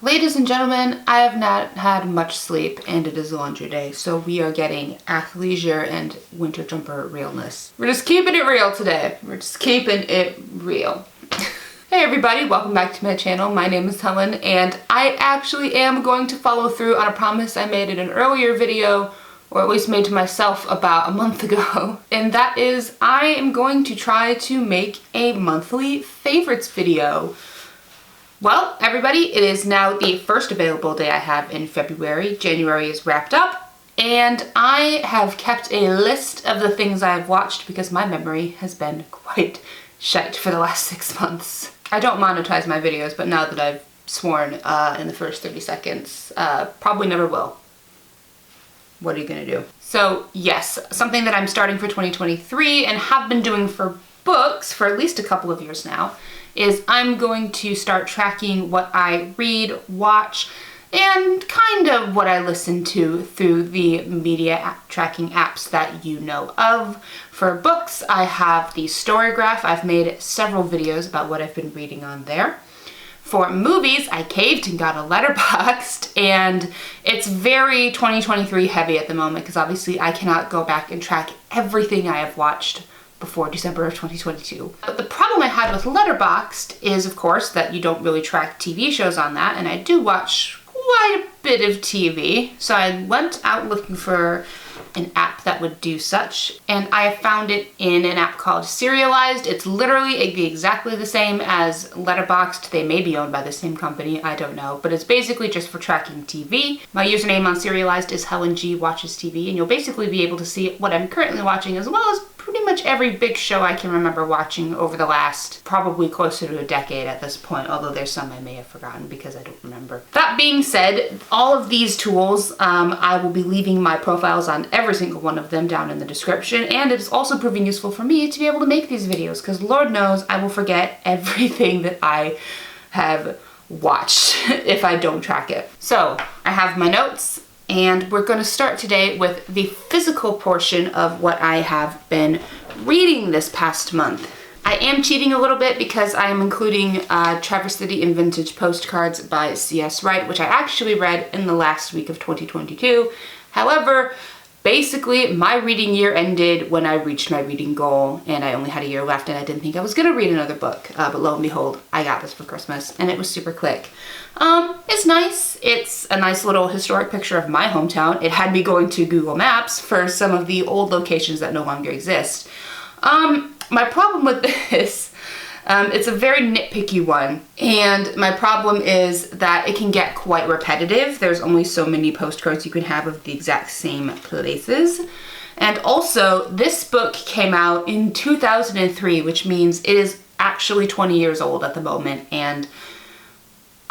Ladies and gentlemen, I have not had much sleep and it is laundry day, so we are getting athleisure and winter jumper realness. We're just keeping it real today. We're just keeping it real. Hey everybody, welcome back to my channel. My name is Helen and I actually am going to follow through on a promise I made in an earlier video, or at least made to myself about a month ago. And that is, I am going to try to make a monthly favorites video. Well, everybody, it is now the first available day I have in February. January is wrapped up, and I have kept a list of the things I've watched because my memory has been quite shite for the last 6 months. I don't monetize my videos, but now that I've sworn in the first 30 seconds, probably never will. What are you gonna do? So yes, something that I'm starting for 2023 and have been doing for books for at least a couple of years now is I'm going to start tracking what I read, watch, and kind of what I listen to through the media tracking apps that you know of. For books, I have the Storygraph. I've made several videos about what I've been reading on there. For movies, I caved and got a Letterboxd, and it's very 2023 heavy at the moment because obviously I cannot go back and track everything I have watched before December of 2022. But the problem I had with Letterboxd is, of course, that you don't really track TV shows on that, and I do watch quite a bit of TV. So I went out looking for an app that would do such, and I found it in an app called Serialized. It's literally exactly the same as Letterboxd. They may be owned by the same company, I don't know, but it's basically just for tracking TV. My username on Serialized is Helen G Watches TV, and you'll basically be able to see what I'm currently watching as well as pretty much every big show I can remember watching over the last probably closer to a decade at this point, although there's some I may have forgotten because I don't remember. That being said, all of these tools, I will be leaving my profiles on every single one of them down in the description, and it is also proving useful for me to be able to make these videos because Lord knows I will forget everything that I have watched if I don't track it. So I have my notes, and we're going to start today with the physical portion of what I have been reading this past month. I am cheating a little bit because I am including Traverse City and Vintage Postcards by C.S. Wright, which I actually read in the last week of 2022. However, basically, my reading year ended when I reached my reading goal, and I only had a year left, and I didn't think I was going to read another book. But lo and behold, I got this for Christmas, and it was super quick. It's nice. It's a nice little historic picture of my hometown. It had me going to Google Maps for some of the old locations that no longer exist. My problem with this, it's a very nitpicky one, and my problem is that it can get quite repetitive. There's only so many postcards you can have of the exact same places. And also, this book came out in 2003, which means it is actually 20 years old at the moment, and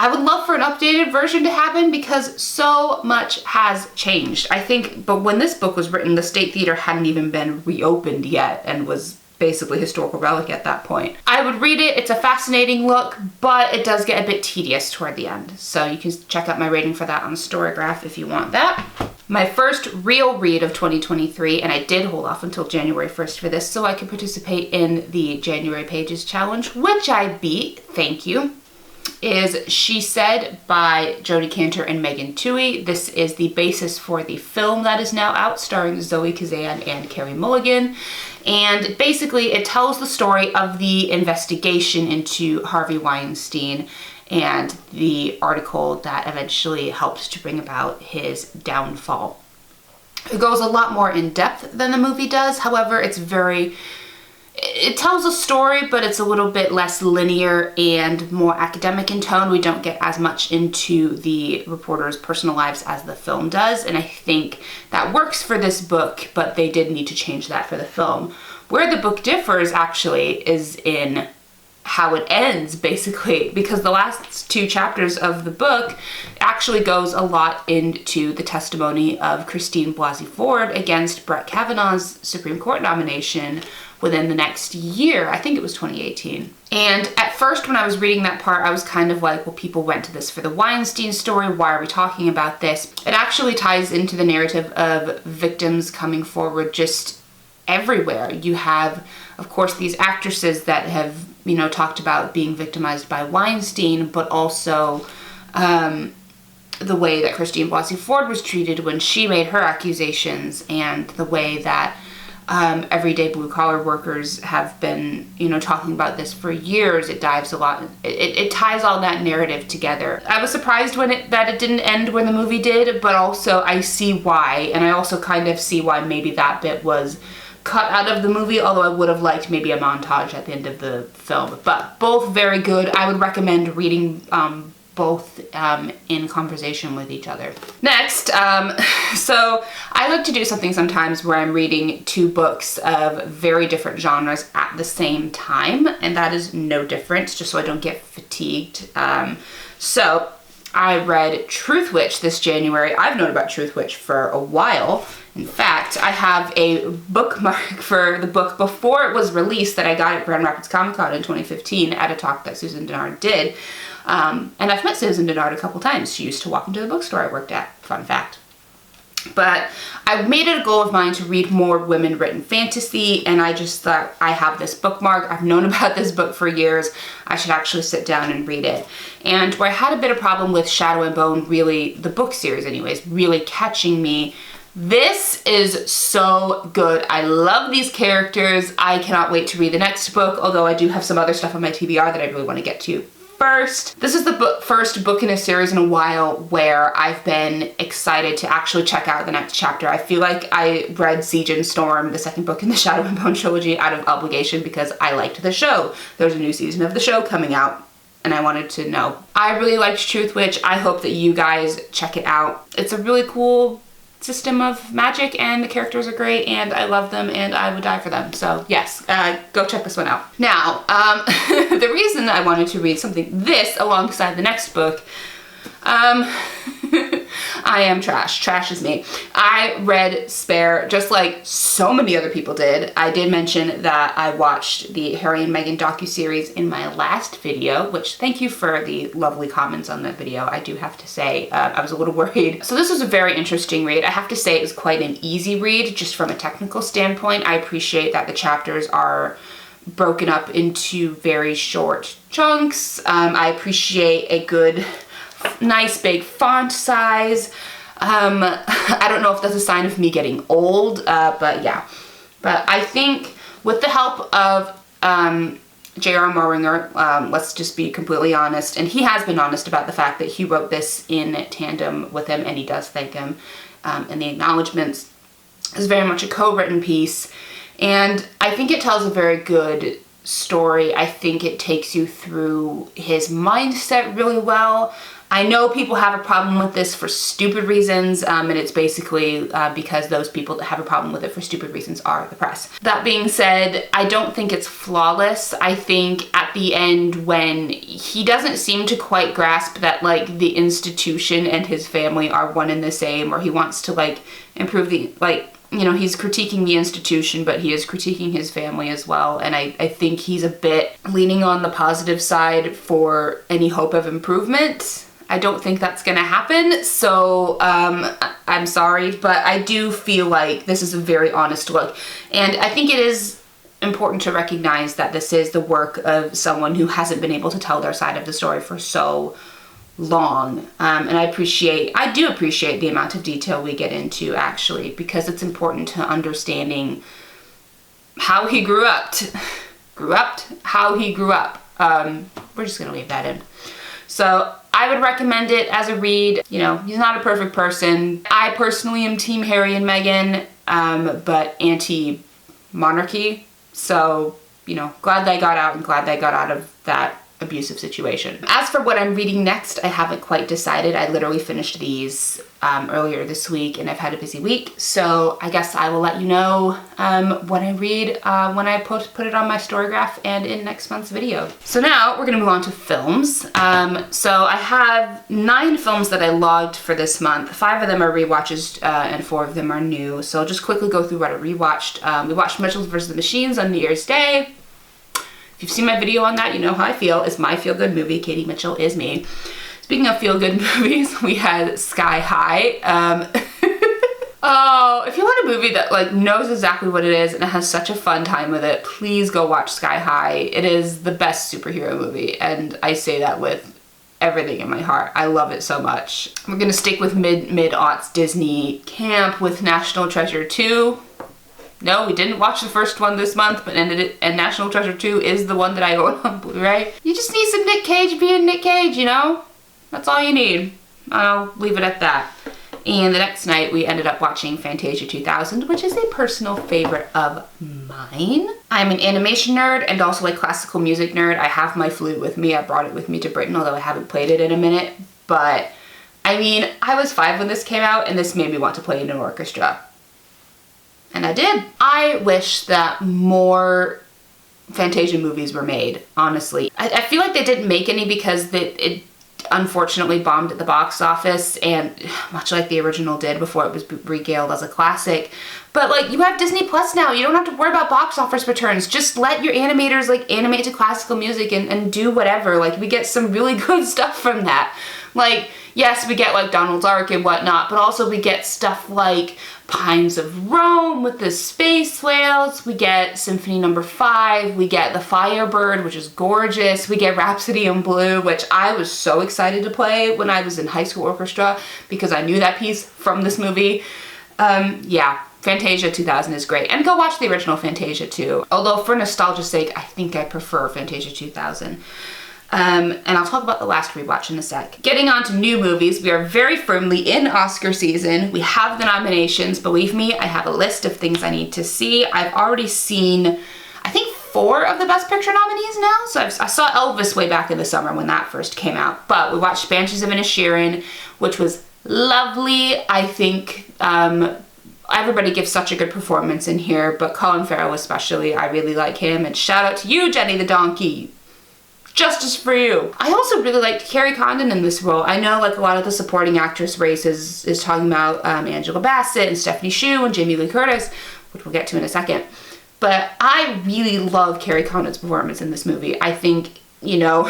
I would love for an updated version to happen because so much has changed. I think, but when this book was written, the State Theater hadn't even been reopened yet and was basically historical relic at that point. I would read it. It's a fascinating look, but it does get a bit tedious toward the end. So you can check out my rating for that on Storygraph if you want that. My first real read of 2023, and I did hold off until January 1st for this so I could participate in the January Pages Challenge, which I beat, thank you, is She Said by Jodi Kantor and Megan Twohey. This is the basis for the film that is now out, starring Zoe Kazan and Carey Mulligan. And basically it tells the story of the investigation into Harvey Weinstein and the article that eventually helped to bring about his downfall. It goes a lot more in depth than the movie does. However, it tells a story, but it's a little bit less linear and more academic in tone. We don't get as much into the reporters' personal lives as the film does, and I think that works for this book, but they did need to change that for the film. Where the book differs, actually, is in how it ends, basically, because the last 2 chapters of the book actually goes a lot into the testimony of Christine Blasey Ford against Brett Kavanaugh's Supreme Court nomination within the next year. I think it was 2018. And at first when I was reading that part, I was kind of like, well, people went to this for the Weinstein story. Why are we talking about this? It actually ties into the narrative of victims coming forward just everywhere. You have, of course, these actresses that have, talked about being victimized by Weinstein, but also the way that Christine Blasey Ford was treated when she made her accusations, and the way that everyday blue collar workers have been, talking about this for years. It dives a lot. It ties all that narrative together. I was surprised that it didn't end when the movie did, but also I see why, and I also kind of see why maybe that bit was cut out of the movie, although I would have liked maybe a montage at the end of the film. But both very good. I would recommend reading both in conversation with each other. Next, so I like to do something sometimes where I'm reading two books of very different genres at the same time, and that is no different, just so I don't get fatigued. So I read Truthwitch this January. I've known about Truthwitch for a while. In fact, I have a bookmark for the book before it was released that I got at Grand Rapids Comic Con in 2015 at a talk that Susan Dennard did. And I've met Susan Dennard a couple times. She used to walk into the bookstore I worked at. Fun fact. But I made it a goal of mine to read more women-written fantasy, and I just thought, I have this bookmark. I've known about this book for years. I should actually sit down and read it. And where I had a bit of problem with Shadow and Bone, really, the book series anyways, really catching me, this is so good. I love these characters. I cannot wait to read the next book, although I do have some other stuff on my TBR that I really want to get to first. This is the first book in a series in a while where I've been excited to actually check out the next chapter. I feel like I read Siege and Storm, the second book in the Shadow and Bone trilogy, out of obligation because I liked the show. There's a new season of the show coming out, and I wanted to know. I really liked Truthwitch. I hope that you guys check it out. It's a really cool system of magic, and the characters are great, and I love them, and I would die for them. So yes, go check this one out. Now, the reason I wanted to read this alongside the next book, I am trash. Trash is me. I read Spare, just like so many other people did. I did mention that I watched the Harry and Meghan docuseries in my last video, which thank you for the lovely comments on that video. I do have to say, I was a little worried. So this was a very interesting read. I have to say it was quite an easy read, just from a technical standpoint. I appreciate that the chapters are broken up into very short chunks. I appreciate a good, nice big font size. I don't know if that's a sign of me getting old, but yeah. But I think with the help of J.R. Moringer, let's just be completely honest, and he has been honest about the fact that he wrote this in tandem with him, and he does thank him, and the acknowledgements is very much a co-written piece, and I think it tells a very good story. I think it takes you through his mindset really well. I know people have a problem with this for stupid reasons, and it's basically because those people that have a problem with it for stupid reasons are the press. That being said, I don't think it's flawless. I think at the end, when he doesn't seem to quite grasp that like the institution and his family are one and the same, or he wants to like improve the, like, you know, he's critiquing the institution, but he is critiquing his family as well. And I think he's a bit leaning on the positive side for any hope of improvement. I don't think that's gonna happen, so I'm sorry, but I do feel like this is a very honest look. And I think it is important to recognize that this is the work of someone who hasn't been able to tell their side of the story for so long. And I do appreciate the amount of detail we get into, actually, because it's important to understanding how he grew up. How he grew up. We're just gonna leave that in. So I would recommend it as a read. You know, he's not a perfect person. I personally am team Harry and Meghan, but anti-monarchy. So, you know, glad they got out and glad they got out of that abusive situation. As for what I'm reading next, I haven't quite decided. I literally finished these earlier this week, and I've had a busy week, so I guess I will let you know what I read when I put it on my Storygraph and in next month's video. So now we're gonna move on to films. So I have 9 films that I logged for this month. 5 of them are rewatches and 4 of them are new. So I'll just quickly go through what I rewatched. We watched Mitchell vs. the Machines on New Year's Day. If you've seen my video on that, you know how I feel. It's my feel-good movie. Katie Mitchell is me. Speaking of feel-good movies, we had Sky High. Oh, if you want a movie that like knows exactly what it is and has such a fun time with it, please go watch Sky High. It is the best superhero movie, and I say that with everything in my heart. I love it so much. We're gonna stick with mid-aughts Disney camp with National Treasure 2. No, we didn't watch the first one this month, but and National Treasure 2 is the one that I own on Blu-ray. You just need some Nick Cage being Nick Cage, you know? That's all you need. I'll leave it at that. And the next night we ended up watching Fantasia 2000, which is a personal favorite of mine. I'm an animation nerd and also a classical music nerd. I have my flute with me. I brought it with me to Britain, although I haven't played it in a minute. But, I mean, I was 5 when this came out, and this made me want to play in an orchestra. And I did. I wish that more Fantasia movies were made, honestly. I feel like they didn't make any because it unfortunately bombed at the box office, and much like the original did before it was regaled as a classic. But like, you have Disney Plus now. You don't have to worry about box office returns. Just let your animators like animate to classical music and do whatever. Like, we get some really good stuff from that. Like, yes, we get like Donald's Ark and whatnot, but also we get stuff like Pines of Rome with the space whales. We get Symphony No. 5. We get The Firebird, which is gorgeous. We get Rhapsody in Blue, which I was so excited to play when I was in high school orchestra because I knew that piece from this movie. Yeah, Fantasia 2000 is great. And go watch the original Fantasia too. Although for nostalgia's sake, I think I prefer Fantasia 2000. And I'll talk about the last rewatch in a sec. Getting on to new movies, we are very firmly in Oscar season. We have the nominations. Believe me, I have a list of things I need to see. I've already seen, I think, 4 of the Best Picture nominees now. So I saw Elvis way back in the summer when that first came out. But we watched Banshees of Inisherin, which was lovely. I think everybody gives such a good performance in here, but Colin Farrell especially, I really like him. And shout out to you, Jenny the Donkey. Justice for you. I also really liked Carrie Condon in this role. I know like a lot of the supporting actress race is talking about Angela Bassett and Stephanie Hsu and Jamie Lee Curtis, which we'll get to in a second. But I really love Carrie Condon's performance in this movie. I think, you know,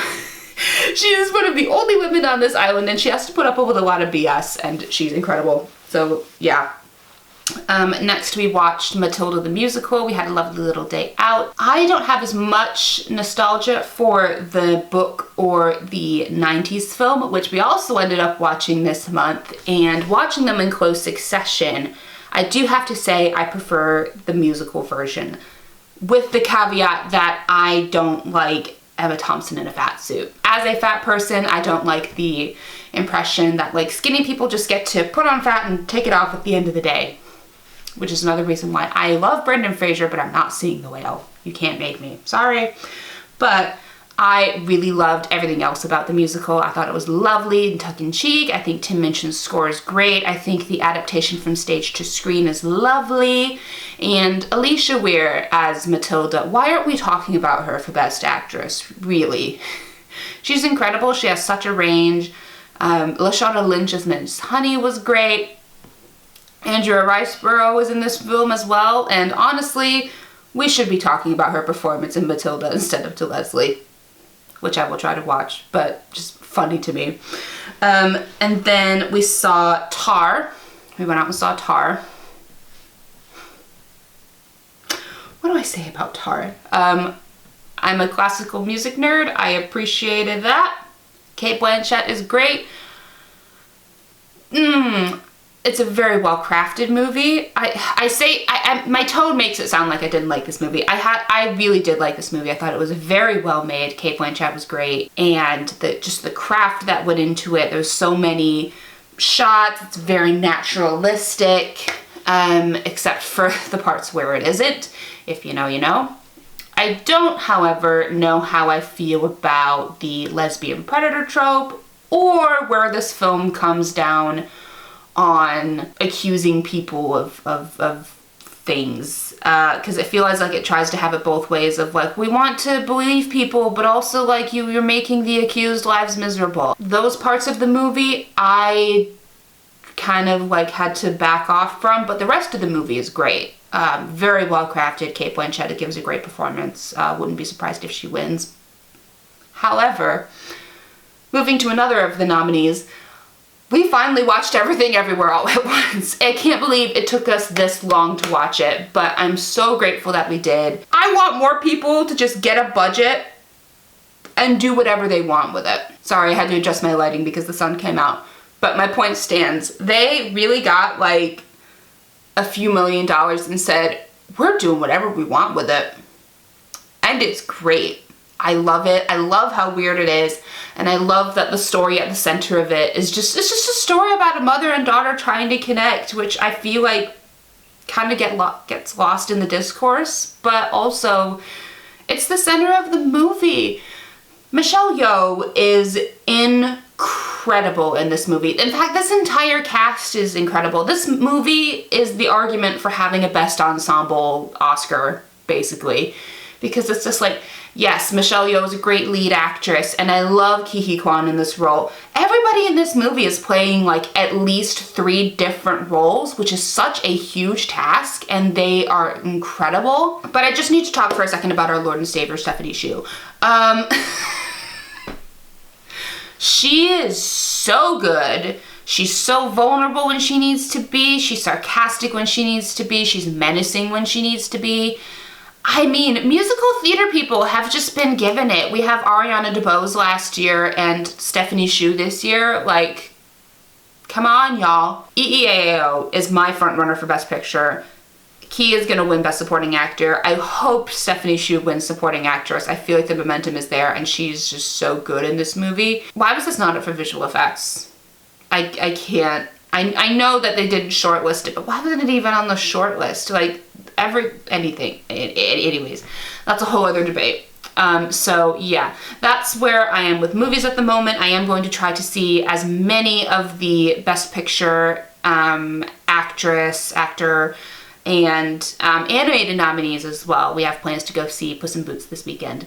she is one of the only women on this island and she has to put up with a lot of BS and she's incredible. So yeah. Next we watched Matilda the musical. We had a lovely little day out. I don't have as much nostalgia for the book or the 90s film, which we also ended up watching this month, and watching them in close succession. I do have to say I prefer the musical version, with the caveat that I don't like Emma Thompson in a fat suit. As a fat person, I don't like the impression that like skinny people just get to put on fat and take it off at the end of the day. Which is another reason why I love Brendan Fraser, but I'm not seeing The Whale. You can't make me. Sorry. But I really loved everything else about the musical. I thought it was lovely and tongue-in-cheek. I think Tim Minchin's score is great. I think the adaptation from stage to screen is lovely. And Alicia Weir as Matilda. Why aren't we talking about her for Best Actress? Really. She's incredible. She has such a range. Lashana Lynch as Miss Honey was great. Andrea Riseborough was in this film as well, and honestly, we should be talking about her performance in Matilda instead of to Leslie, which I will try to watch, but just funny to me. And then we saw Tar. We went out and saw Tar. What do I say about Tar? I'm a classical music nerd. I appreciated that. Cate Blanchett is great. It's a very well-crafted movie. My tone makes it sound like I didn't like this movie. I really did like this movie. I thought it was very well made. Cate Blanchett was great, and just the craft that went into it. There's so many shots. It's very naturalistic, except for the parts where it isn't. If you know, you know. I don't, however, know how I feel about the lesbian predator trope, or where this film comes down on accusing people of things, because it feels like it tries to have it both ways of like, we want to believe people, but also like you're making the accused lives miserable. Those parts of the movie I kind of like had to back off from, but the rest of the movie is great. Very well crafted. Cate Blanchett gives a great performance. Wouldn't be surprised if she wins. However, moving to another of the nominees, we finally watched Everything Everywhere All at Once. I can't believe it took us this long to watch it, but I'm so grateful that we did. I want more people to just get a budget and do whatever they want with it. Sorry, I had to adjust my lighting because the sun came out. But my point stands. They really got like a few $1 million and said, we're doing whatever we want with it. And it's great. I love it. I love how weird it is. And I love that the story at the center of it is it's just a story about a mother and daughter trying to connect, which I feel like kind of gets lost in the discourse, but also it's the center of the movie. Michelle Yeoh is incredible in this movie. In fact, this entire cast is incredible. This movie is the argument for having a best ensemble Oscar, basically, because it's just like, yes, Michelle Yeoh is a great lead actress, and I love Ke Huy Quan in this role. Everybody in this movie is playing like at least 3 different roles, which is such a huge task, and they are incredible. But I just need to talk for a second about our Lord and Savior, Stephanie Hsu. She is so good. She's so vulnerable when she needs to be. She's sarcastic when she needs to be. She's menacing when she needs to be. I mean, musical theater people have just been given it. We have Ariana DeBose last year and Stephanie Hsu this year. Like, come on, y'all. EEAO is my front runner for Best Picture. Key is gonna win Best Supporting Actor. I hope Stephanie Hsu wins Supporting Actress. I feel like the momentum is there and she's just so good in this movie. Why was this not up for visual effects? I can't. I know that they didn't shortlist it, but why wasn't it even on the short list? Like, anything. Anyways, that's a whole other debate. So yeah, that's where I am with movies at the moment. I am going to try to see as many of the Best Picture, actress, actor, and animated nominees as well. We have plans to go see Puss in Boots this weekend,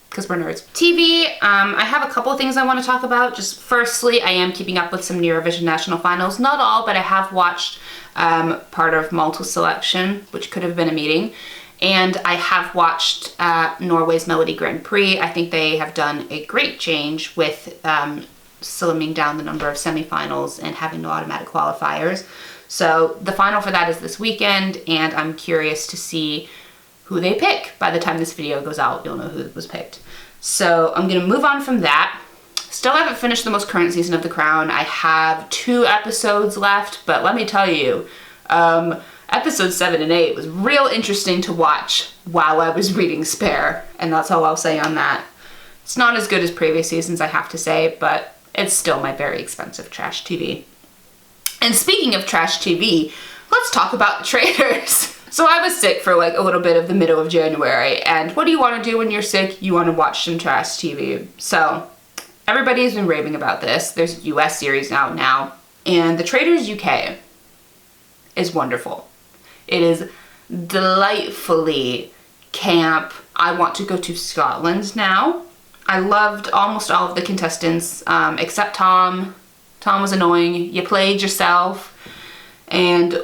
because we're nerds. TV, I have a couple of things I want to talk about. Just firstly, I am keeping up with some Eurovision National Finals. Not all, but I have watched part of Malta Selection, which could have been a meeting. And I have watched Norway's Melody Grand Prix. I think they have done a great change with slimming down the number of semifinals and having no automatic qualifiers. So the final for that is this weekend, and I'm curious to see who they pick. By the time this video goes out, you'll know who was picked. So I'm gonna move on from that. Still haven't finished the most current season of The Crown. I have 2 episodes left, but let me tell you, episodes 7 and 8 was real interesting to watch while I was reading Spare, and that's all I'll say on that. It's not as good as previous seasons, I have to say, but it's still my very expensive trash TV. And speaking of trash TV, let's talk about The Traitors. So I was sick for like a little bit of the middle of January, and what do you want to do when you're sick? You want to watch some trash TV. So everybody's been raving about this. There's a US series out now, and The Traitors UK is wonderful. It is delightfully camp. I want to go to Scotland now. I loved almost all of the contestants, except Tom. Tom was annoying. You played yourself, and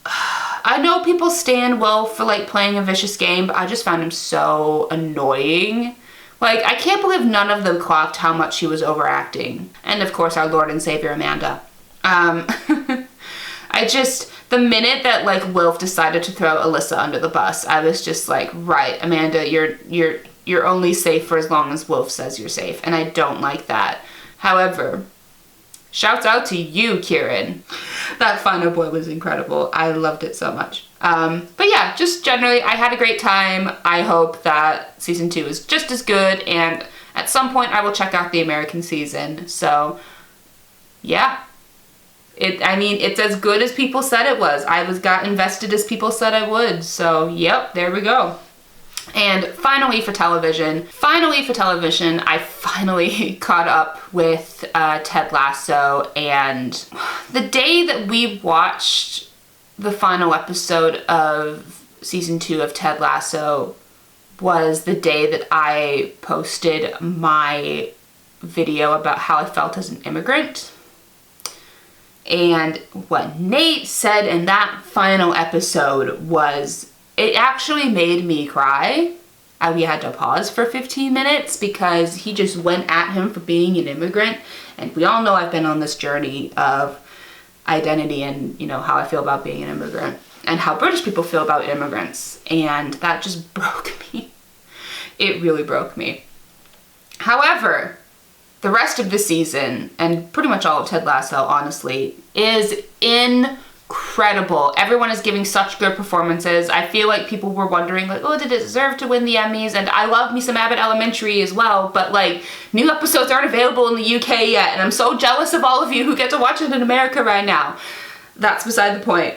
I know people stand well for like playing a vicious game, but I just found him so annoying. Like, I can't believe none of them clocked how much he was overacting. And of course, our Lord and Savior Amanda. The minute that like Wilf decided to throw Alyssa under the bus, I was just like, right, Amanda, you're only safe for as long as Wilf says you're safe, and I don't like that. However, shouts out to you, Kieran. That final boy was incredible. I loved it so much. But yeah, just generally, I had a great time. I hope that season 2 is just as good, and at some point I will check out the American season. So yeah, it's as good as people said it was. I got invested as people said I would. So yep, there we go. And finally for television, I finally caught up with Ted Lasso, and the day that we watched the final episode of season 2 of Ted Lasso was the day that I posted my video about how I felt as an immigrant. And what Nate said in that final episode was, it actually made me cry. We had to pause for 15 minutes because he just went at him for being an immigrant. And we all know I've been on this journey of identity and, you know, how I feel about being an immigrant and how British people feel about immigrants. And that just broke me. It really broke me. However, the rest of the season, and pretty much all of Ted Lasso, honestly, is incredible. Everyone is giving such good performances. I feel like people were wondering, like, oh, did it deserve to win the Emmys? And I love me some Abbott Elementary as well, but like, new episodes aren't available in the UK yet, and I'm so jealous of all of you who get to watch it in America right now. That's beside the point.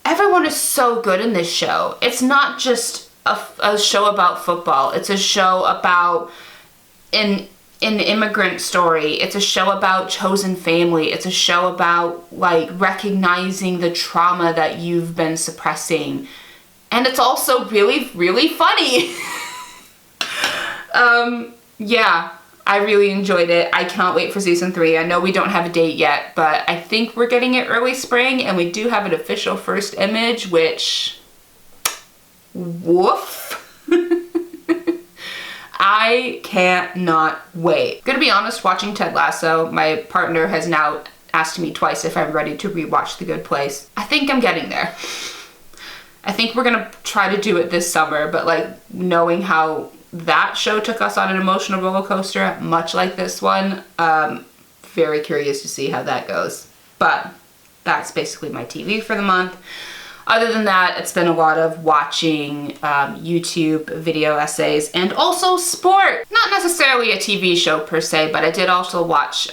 Everyone is so good in this show. It's not just a show about football. It's a show about an immigrant story. It's a show about chosen family. It's a show about like recognizing the trauma that you've been suppressing. And it's also really, really funny. Yeah, I really enjoyed it. I cannot wait for season 3. I know we don't have a date yet, but I think we're getting it early spring, and we do have an official first image, which, woof. I cannot wait. Gonna be honest, watching Ted Lasso, my partner has now asked me twice if I'm ready to rewatch The Good Place. I think I'm getting there. I think we're gonna try to do it this summer, but like knowing how that show took us on an emotional roller coaster, much like this one, very curious to see how that goes. But that's basically my TV for the month. Other than that, it's been a lot of watching YouTube video essays and also sport. Not necessarily a TV show per se, but I did also watch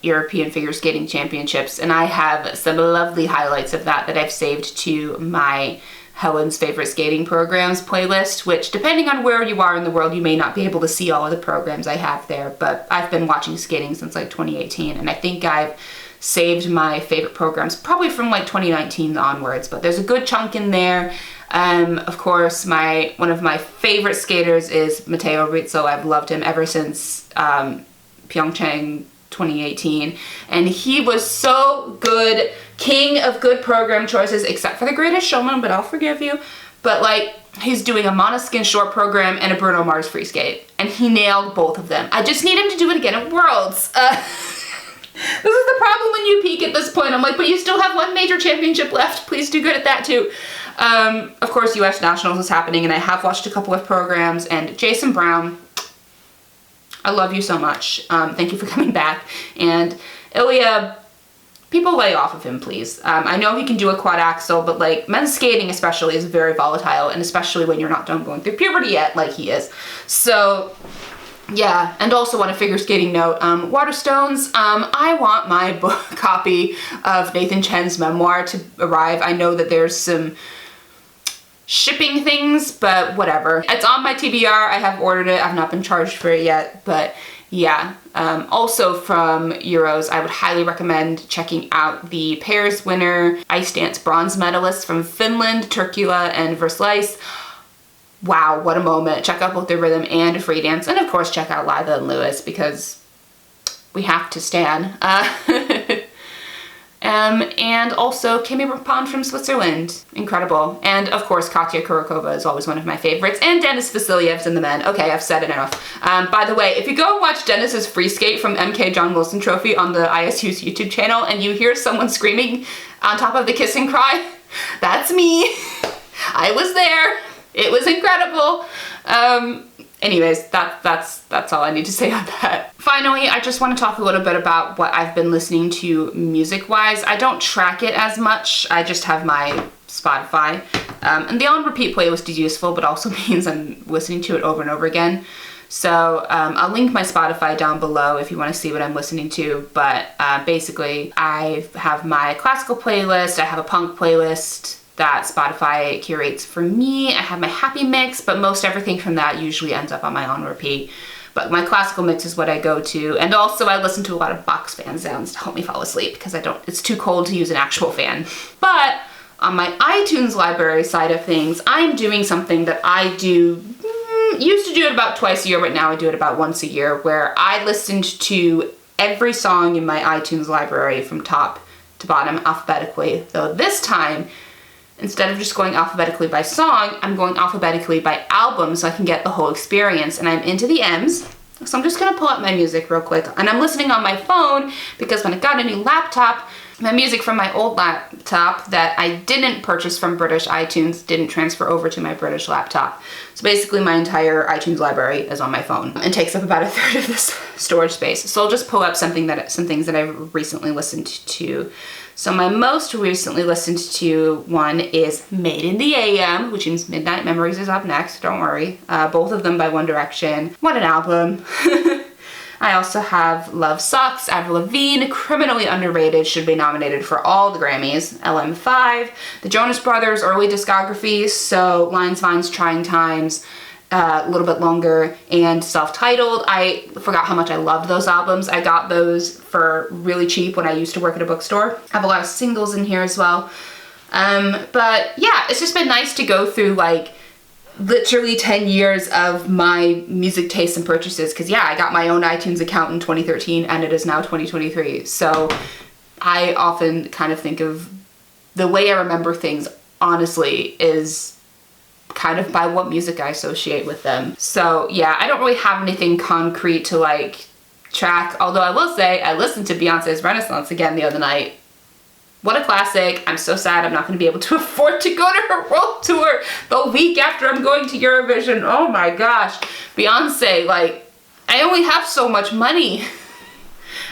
European Figure Skating Championships, and I have some lovely highlights of that I've saved to my Helen's Favorite Skating Programs playlist, which depending on where you are in the world, you may not be able to see all of the programs I have there, but I've been watching skating since like 2018, and I think I've saved my favorite programs probably from like 2019 onwards, but there's a good chunk in there. Of course, one of my favorite skaters is Matteo Rizzo. I've loved him ever since Pyeongchang 2018, and he was so good, king of good program choices, except for The Greatest Showman, but I'll forgive you. But like, he's doing a Måneskin short program and a Bruno Mars free skate, and he nailed both of them. I just need him to do it again at Worlds. This is the problem when you peak at this point. I'm like, but you still have one major championship left. Please do good at that too. Of course, US Nationals is happening, and I have watched a couple of programs, and Jason Brown, I love you so much. Thank you for coming back. And Ilya, people lay off of him, please. I know he can do a quad axel, but like men's skating especially is very volatile, and especially when you're not done going through puberty yet like he is. So yeah, and also on a figure skating note, Waterstones, I want my book copy of Nathan Chen's memoir to arrive. I know that there's some shipping things, but whatever. It's on my TBR. I have ordered it. I've not been charged for it yet, but yeah. Also from Euros, I would highly recommend checking out the pairs winner, ice dance bronze medalists from Finland, Turkula and Versleis. Wow, what a moment. Check out both their rhythm and free dance. And of course, check out Liza and Lewis, because we have to stan. And also Kimi Rapon from Switzerland. Incredible. And of course, Katya Kurikova is always one of my favorites. And Denis Vasilyev's in the men. Okay, I've said it enough. By the way, if you go and watch Denis's free skate from MK John Wilson Trophy on the ISU's YouTube channel, and you hear someone screaming on top of the kiss and cry, that's me. I was there. It was incredible. Anyways, that's all I need to say on that. Finally, I just want to talk a little bit about what I've been listening to music-wise. I don't track it as much. I just have my Spotify. And the on repeat playlist is useful, but also means I'm listening to it over and over again. So I'll link my Spotify down below if you want to see what I'm listening to. But basically, I have my classical playlist. I have a punk playlist that Spotify curates for me. I have my happy mix, but most everything from that usually ends up on my on repeat. But my classical mix is what I go to. And also I listen to a lot of box fan sounds to help me fall asleep, because it's too cold to use an actual fan. But on my iTunes library side of things, I'm doing something that I used to do it about twice a year, but now I do it about once a year, where I listened to every song in my iTunes library from top to bottom alphabetically. Though this time, instead of just going alphabetically by song, I'm going alphabetically by album so I can get the whole experience. And I'm into the M's, so I'm just gonna pull up my music real quick. And I'm listening on my phone because when I got a new laptop, My music from my old laptop that I didn't purchase from British iTunes didn't transfer over to my British laptop. So basically my entire iTunes library is on my phone and takes up about a third of this storage space. So I'll just pull up some things that I've recently listened to. So my most recently listened to one is Made in the AM, which means Midnight Memories is up next, don't worry. Both of them by One Direction. What an album. I also have Love Sucks, Avril Lavigne, criminally underrated, should be nominated for all the Grammys, LM5, the Jonas Brothers early discography, so Lines, Vines, Trying Times, a little bit longer, and Self-Titled. I forgot how much I loved those albums. I got those for really cheap when I used to work at a bookstore. I have a lot of singles in here as well. But yeah, it's just been nice to go through like literally 10 years of my music tastes and purchases, because yeah, I got my own iTunes account in 2013 and it is now 2023. So I often kind of think of the way I remember things, honestly, is kind of by what music I associate with them. So yeah, I don't really have anything concrete to like track, although I will say I listened to Beyonce's Renaissance again the other night. What a classic. I'm so sad I'm not going to be able to afford to go to her world tour the week after I'm going to Eurovision. Oh my gosh. Beyonce, like, I only have so much money.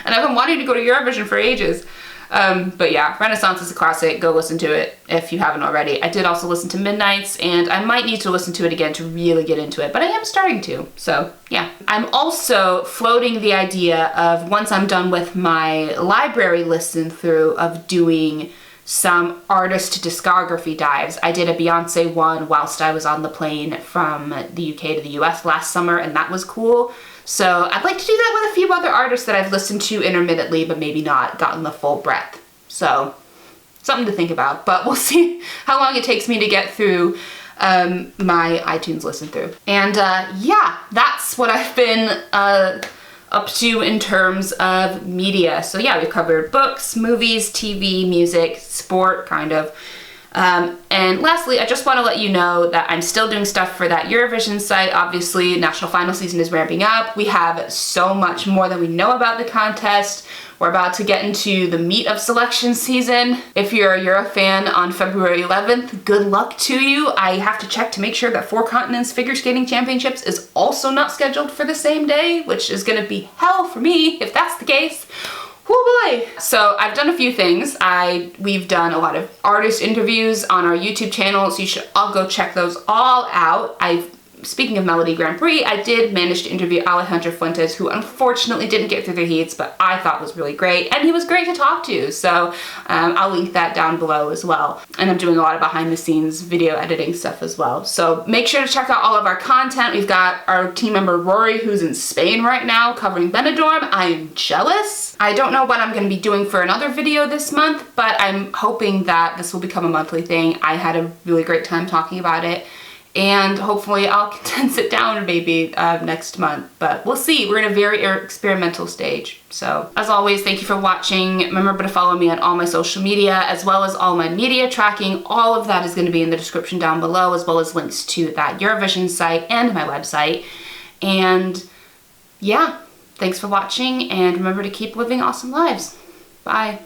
And I've been wanting to go to Eurovision for ages. But yeah, Renaissance is a classic. Go listen to it if you haven't already. I did also listen to Midnights, and I might need to listen to it again to really get into it, but I am starting to, so yeah. I'm also floating the idea of, once I'm done with my library listen through, of doing some artist discography dives. I did a Beyonce one whilst I was on the plane from the UK to the US last summer, and that was cool. So I'd like to do that with a few other artists that I've listened to intermittently, but maybe not gotten the full breadth. So something to think about, but we'll see how long it takes me to get through my iTunes listen through. And yeah, that's what I've been up to in terms of media. So yeah, we've covered books, movies, TV, music, sport, kind of. And lastly, I just want to let you know that I'm still doing stuff for that Eurovision site. Obviously, national final season is ramping up. We have so much more than we know about the contest. We're about to get into the meat of selection season. If you're a Euro fan on February 11th, good luck to you. I have to check to make sure that Four Continents Figure Skating Championships is also not scheduled for the same day, which is going to be hell for me if that's the case. Oh boy! So I've done a few things. We've done a lot of artist interviews on our YouTube channel, so you should all go check those all out. Speaking of Melody Grand Prix, I did manage to interview Alejandro Fuentes, who unfortunately didn't get through the heats, but I thought was really great, and he was great to talk to, so I'll link that down below as well. And I'm doing a lot of behind the scenes video editing stuff as well. So make sure to check out all of our content. We've got our team member Rory, who's in Spain right now covering Benidorm. I'm jealous. I don't know what I'm going to be doing for another video this month, but I'm hoping that this will become a monthly thing. I had a really great time talking about it, and hopefully I'll condense it down maybe next month, but we'll see. We're in a very experimental stage. So as always, thank you for watching. Remember to follow me on all my social media, as well as all my media tracking. All of that is going to be in the description down below, as well as links to that Eurovision site and my website. And yeah, thanks for watching, and remember to keep living awesome lives. Bye.